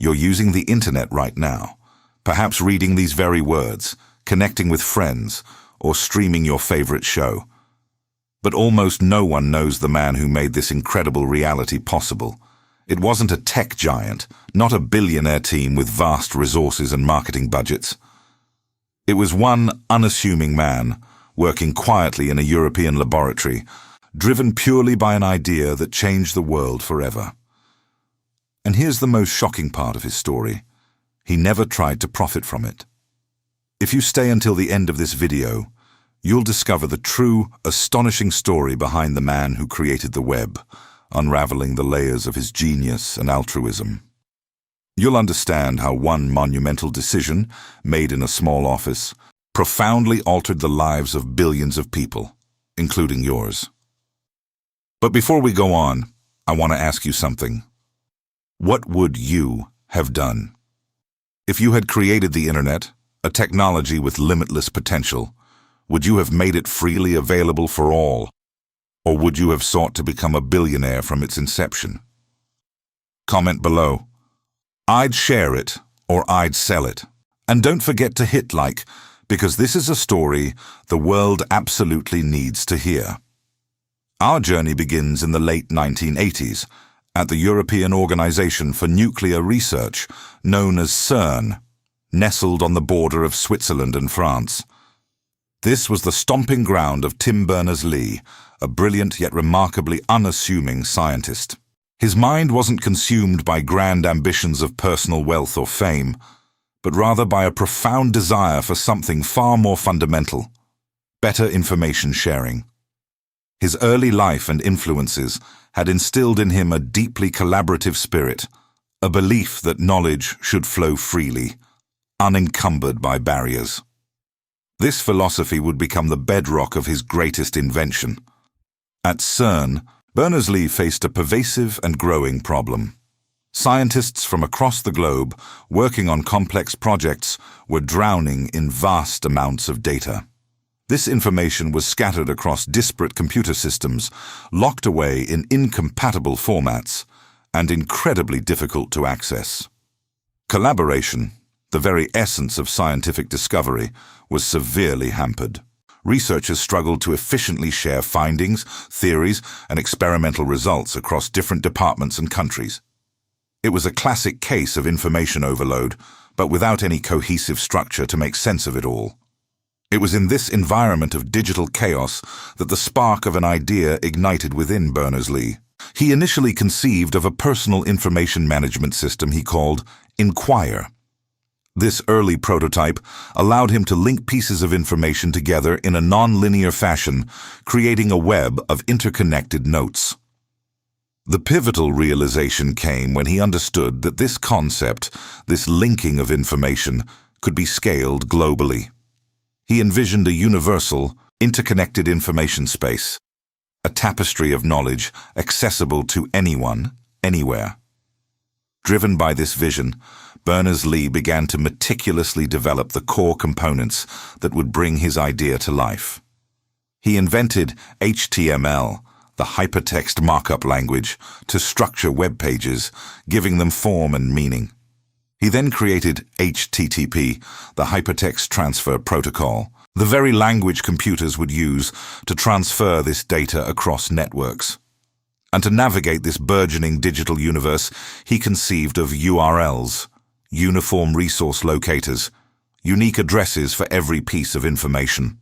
You're using the internet right now, perhaps reading these very words, connecting with friends, or streaming your favorite show. But almost no one knows the man who made this incredible reality possible. It wasn't a tech giant, not a billionaire team with vast resources and marketing budgets. It was one unassuming man, working quietly in a European laboratory, driven purely by an idea that changed the world forever. And here's the most shocking part of his story. He never tried to profit from it. If you stay until the end of this video, you'll discover the true, astonishing story behind the man who created the web, unraveling the layers of his genius and altruism. You'll understand how one monumental decision, made in a small office, profoundly altered the lives of billions of people, including yours. But before we go on, I want to ask you something. What would you have done? If you had created the internet, a technology with limitless potential, would you have made it freely available for all? Or would you have sought to become a billionaire from its inception? Comment below. I'd share it, or I'd sell it. And don't forget to hit like, because this is a story the world absolutely needs to hear. Our journey begins in the late 1980s at the European Organization for Nuclear Research, known as CERN, nestled on the border of Switzerland and France. This was the stomping ground of Tim Berners-Lee, a brilliant yet remarkably unassuming scientist. His mind wasn't consumed by grand ambitions of personal wealth or fame, but rather by a profound desire for something far more fundamental: better information sharing. His early life and influences had instilled in him a deeply collaborative spirit, a belief that knowledge should flow freely, unencumbered by barriers. This philosophy would become the bedrock of his greatest invention. At CERN, Berners-Lee faced a pervasive and growing problem. Scientists from across the globe, working on complex projects, were drowning in vast amounts of data. This information was scattered across disparate computer systems, locked away in incompatible formats, and incredibly difficult to access. Collaboration, the very essence of scientific discovery, was severely hampered. Researchers struggled to efficiently share findings, theories, and experimental results across different departments and countries. It was a classic case of information overload, but without any cohesive structure to make sense of it all. It was in this environment of digital chaos that the spark of an idea ignited within Berners-Lee. He initially conceived of a personal information management system he called Inquire. This early prototype allowed him to link pieces of information together in a non-linear fashion, creating a web of interconnected notes. The pivotal realization came when he understood that this concept, this linking of information, could be scaled globally. He envisioned a universal, interconnected information space, a tapestry of knowledge accessible to anyone, anywhere. Driven by this vision, Berners-Lee began to meticulously develop the core components that would bring his idea to life. He invented HTML, the hypertext markup language, to structure web pages, giving them form and meaning. He then created HTTP, the hypertext transfer protocol, the very language computers would use to transfer this data across networks. And to navigate this burgeoning digital universe, he conceived of URLs, uniform resource locators, unique addresses for every piece of information.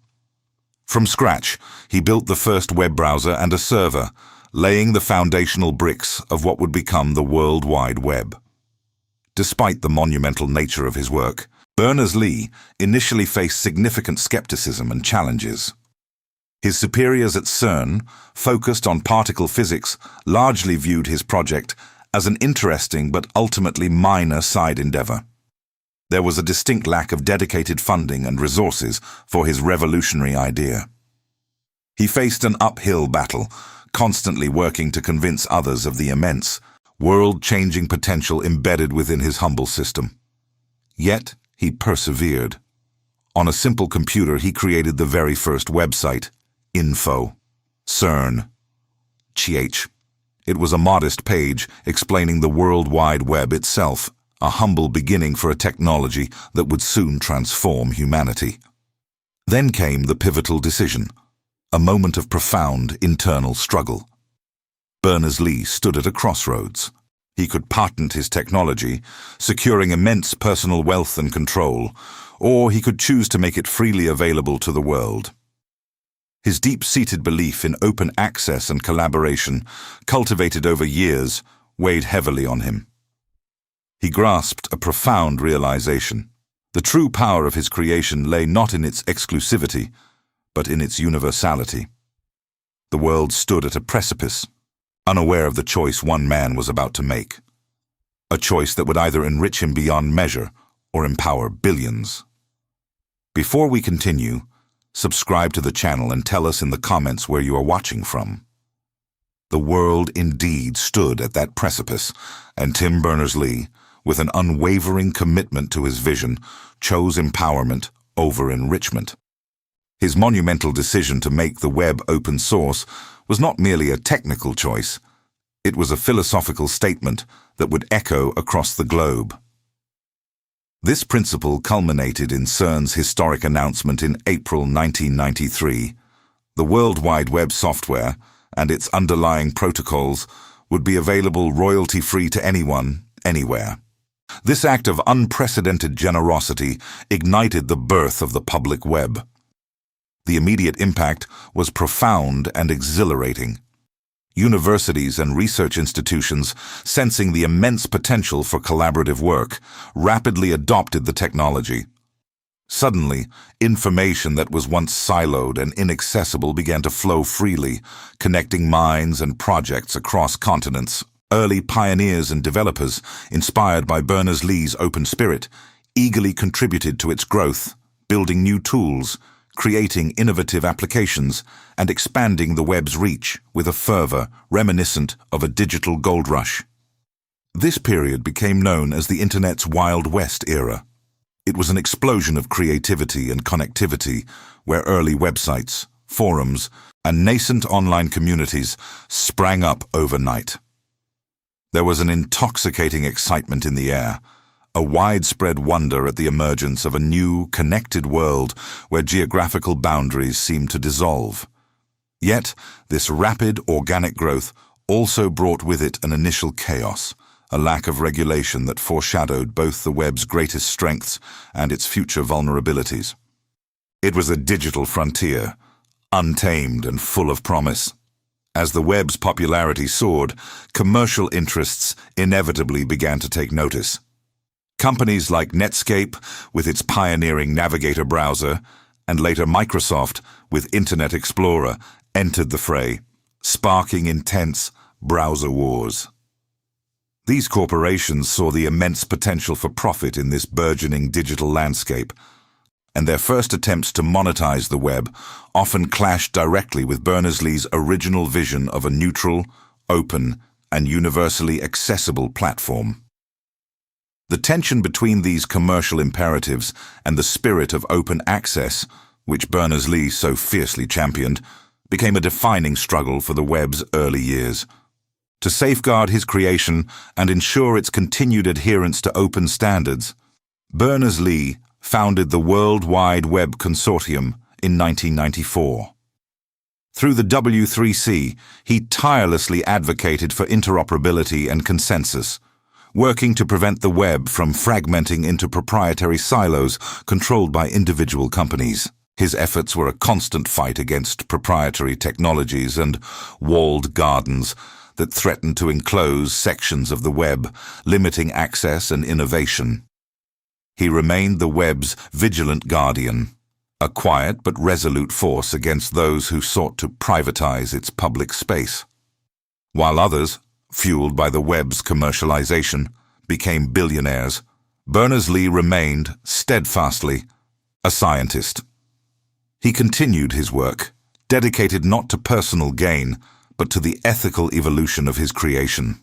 From scratch, he built the first web browser and a server, laying the foundational bricks of what would become the World Wide Web. Despite the monumental nature of his work, Berners-Lee initially faced significant skepticism and challenges. His superiors at CERN, focused on particle physics, largely viewed his project as an interesting but ultimately minor side endeavor. There was a distinct lack of dedicated funding and resources for his revolutionary idea. He faced an uphill battle, constantly working to convince others of the immense, world-changing potential embedded within his humble system. Yet, he persevered. On a simple computer, he created the very first website, Info. CERN. It was a modest page explaining the World Wide Web itself, a humble beginning for a technology that would soon transform humanity. Then came the pivotal decision, a moment of profound internal struggle. Berners-Lee stood at a crossroads. He could patent his technology, securing immense personal wealth and control, or he could choose to make it freely available to the world. His deep-seated belief in open access and collaboration, cultivated over years, weighed heavily on him. He grasped a profound realization. The true power of his creation lay not in its exclusivity, but in its universality. The world stood at a precipice, unaware of the choice one man was about to make. A choice that would either enrich him beyond measure or empower billions. Before we continue, subscribe to the channel and tell us in the comments where you are watching from. The world indeed stood at that precipice, and Tim Berners-Lee, with an unwavering commitment to his vision, chose empowerment over enrichment. His monumental decision to make the web open source was not merely a technical choice, it was a philosophical statement that would echo across the globe. This principle culminated in CERN's historic announcement in April 1993. The World Wide Web software and its underlying protocols would be available royalty-free to anyone, anywhere. This act of unprecedented generosity ignited the birth of the public web. The immediate impact was profound and exhilarating. Universities and research institutions, sensing the immense potential for collaborative work, rapidly adopted the technology. Suddenly, information that was once siloed and inaccessible began to flow freely, connecting minds and projects across continents. Early pioneers and developers, inspired by Berners-Lee's open spirit, eagerly contributed to its growth, building new tools, creating innovative applications, and expanding the web's reach with a fervor reminiscent of a digital gold rush. This period became known as the Internet's Wild West era. It was an explosion of creativity and connectivity where early websites, forums, and nascent online communities sprang up overnight. There was an intoxicating excitement in the air, a widespread wonder at the emergence of a new, connected world where geographical boundaries seemed to dissolve. Yet, this rapid, organic growth also brought with it an initial chaos, a lack of regulation that foreshadowed both the web's greatest strengths and its future vulnerabilities. It was a digital frontier, untamed and full of promise. As the web's popularity soared, commercial interests inevitably began to take notice. Companies like Netscape, with its pioneering Navigator browser, and later Microsoft, with Internet Explorer, entered the fray, sparking intense browser wars. These corporations saw the immense potential for profit in this burgeoning digital landscape, and their first attempts to monetize the web often clashed directly with Berners-Lee's original vision of a neutral, open, and universally accessible platform. The tension between these commercial imperatives and the spirit of open access, which Berners-Lee so fiercely championed, became a defining struggle for the web's early years. To safeguard his creation and ensure its continued adherence to open standards, Berners-Lee founded the World Wide Web Consortium in 1994. Through the W3C, he tirelessly advocated for interoperability and consensus, working to prevent the web from fragmenting into proprietary silos controlled by individual companies. His efforts were a constant fight against proprietary technologies and walled gardens that threatened to enclose sections of the web, limiting access and innovation. He remained the web's vigilant guardian, a quiet but resolute force against those who sought to privatize its public space. While others, fueled by the web's commercialization, became billionaires, Berners-Lee remained, steadfastly, a scientist. He continued his work, dedicated not to personal gain, but to the ethical evolution of his creation.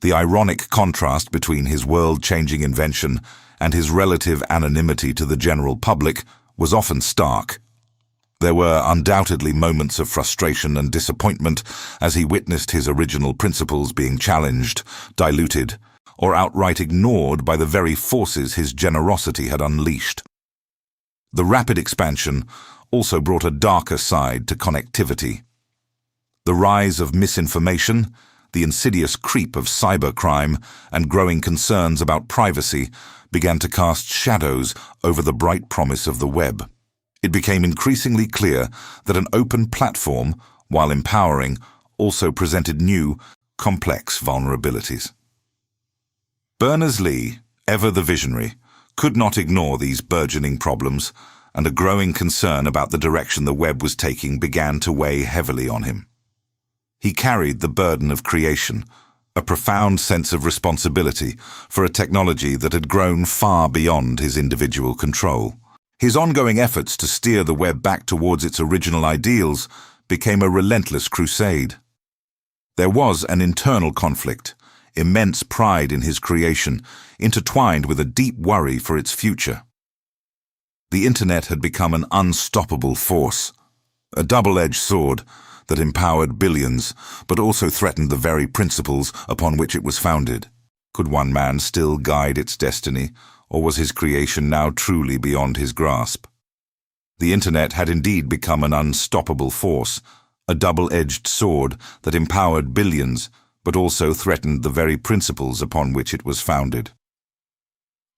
The ironic contrast between his world-changing invention and his relative anonymity to the general public was often stark. There were undoubtedly moments of frustration and disappointment as he witnessed his original principles being challenged, diluted, or outright ignored by the very forces his generosity had unleashed. The rapid expansion also brought a darker side to connectivity. The rise of misinformation, the insidious creep of cybercrime, and growing concerns about privacy began to cast shadows over the bright promise of the web. It became increasingly clear that an open platform, while empowering, also presented new, complex vulnerabilities. Berners-Lee, ever the visionary, could not ignore these burgeoning problems, and a growing concern about the direction the web was taking began to weigh heavily on him. He carried the burden of creation, a profound sense of responsibility for a technology that had grown far beyond his individual control. His ongoing efforts to steer the web back towards its original ideals became a relentless crusade. There was an internal conflict, immense pride in his creation, intertwined with a deep worry for its future. The internet had become an unstoppable force, a double-edged sword that empowered billions, but also threatened the very principles upon which it was founded. Could one man still guide its destiny, or was his creation now truly beyond his grasp? The internet had indeed become an unstoppable force, a double-edged sword that empowered billions, but also threatened the very principles upon which it was founded.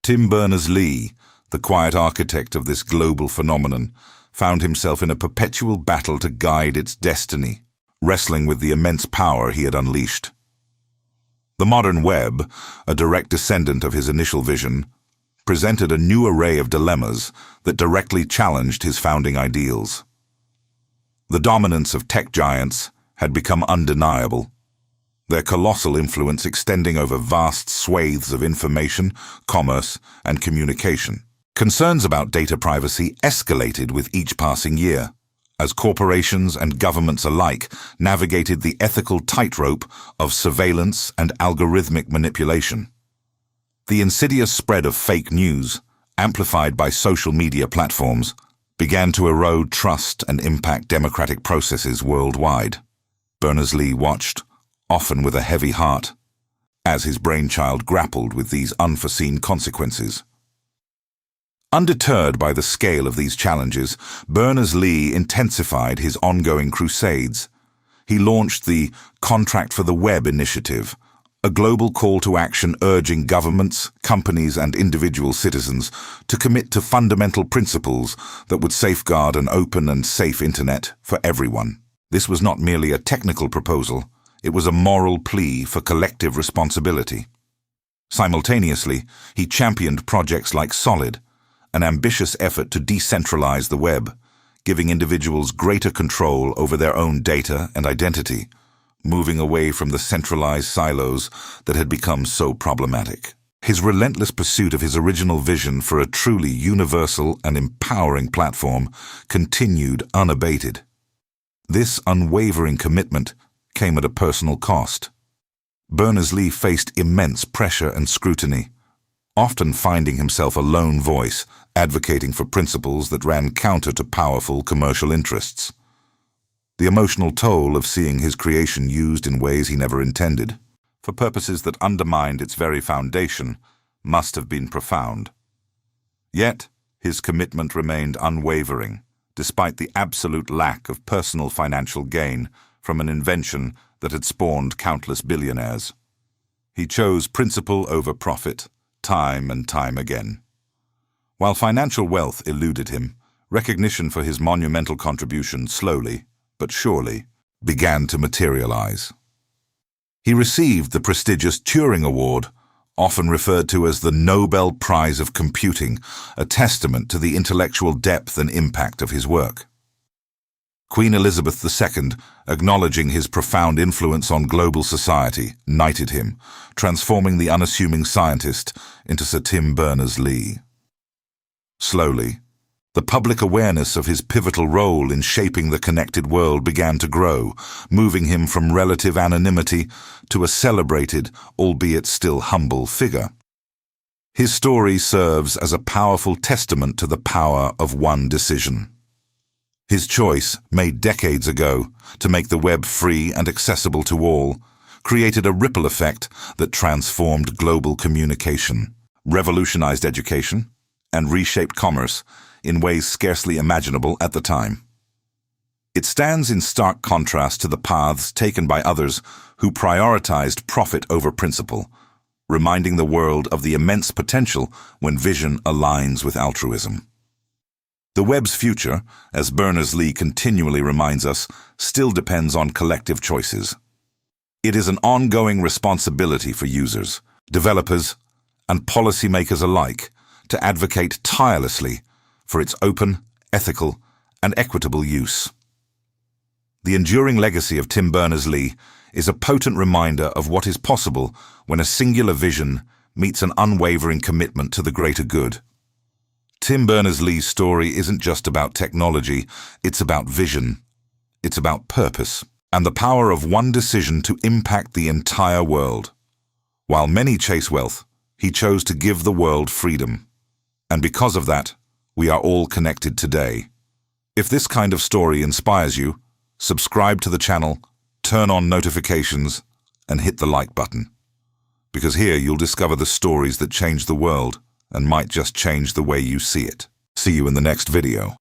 Tim Berners-Lee, the quiet architect of this global phenomenon, found himself in a perpetual battle to guide its destiny, wrestling with the immense power he had unleashed. The modern web, a direct descendant of his initial vision, presented a new array of dilemmas that directly challenged his founding ideals. The dominance of tech giants had become undeniable, their colossal influence extending over vast swathes of information, commerce, and communication. Concerns about data privacy escalated with each passing year, as corporations and governments alike navigated the ethical tightrope of surveillance and algorithmic manipulation. The insidious spread of fake news, amplified by social media platforms, began to erode trust and impact democratic processes worldwide. Berners-Lee watched, often with a heavy heart, as his brainchild grappled with these unforeseen consequences. Undeterred by the scale of these challenges, Berners-Lee intensified his ongoing crusades. He launched the Contract for the Web initiative, a global call to action urging governments, companies, and individual citizens to commit to fundamental principles that would safeguard an open and safe internet for everyone. This was not merely a technical proposal, it was a moral plea for collective responsibility. Simultaneously, he championed projects like Solid, an ambitious effort to decentralize the web, giving individuals greater control over their own data and identity, moving away from the centralized silos that had become so problematic. His relentless pursuit of his original vision for a truly universal and empowering platform continued unabated. This unwavering commitment came at a personal cost. Berners-Lee faced immense pressure and scrutiny, often finding himself a lone voice, advocating for principles that ran counter to powerful commercial interests. The emotional toll of seeing his creation used in ways he never intended, for purposes that undermined its very foundation, must have been profound. Yet, his commitment remained unwavering, despite the absolute lack of personal financial gain from an invention that had spawned countless billionaires. He chose principle over profit, time and time again. While financial wealth eluded him, recognition for his monumental contribution slowly, but surely, began to materialize. He received the prestigious Turing Award, often referred to as the Nobel Prize of Computing, a testament to the intellectual depth and impact of his work. Queen Elizabeth II, acknowledging his profound influence on global society, knighted him, transforming the unassuming scientist into Sir Tim Berners-Lee. Slowly, the public awareness of his pivotal role in shaping the connected world began to grow, moving him from relative anonymity to a celebrated, albeit still humble, figure. His story serves as a powerful testament to the power of one decision. His choice, made decades ago, to make the web free and accessible to all, created a ripple effect that transformed global communication, revolutionized education, and reshaped commerce in ways scarcely imaginable at the time. It stands in stark contrast to the paths taken by others who prioritized profit over principle, reminding the world of the immense potential when vision aligns with altruism. The web's future, as Berners-Lee continually reminds us, still depends on collective choices. It is an ongoing responsibility for users, developers, and policymakers alike to advocate tirelessly for its open, ethical, and equitable use. The enduring legacy of Tim Berners-Lee is a potent reminder of what is possible when a singular vision meets an unwavering commitment to the greater good. Tim Berners-Lee's story isn't just about technology, it's about vision, it's about purpose, and the power of one decision to impact the entire world. While many chase wealth, he chose to give the world freedom. And because of that, we are all connected today. If this kind of story inspires you, subscribe to the channel, turn on notifications, and hit the like button. Because here you'll discover the stories that change the world and might just change the way you see it. See you in the next video.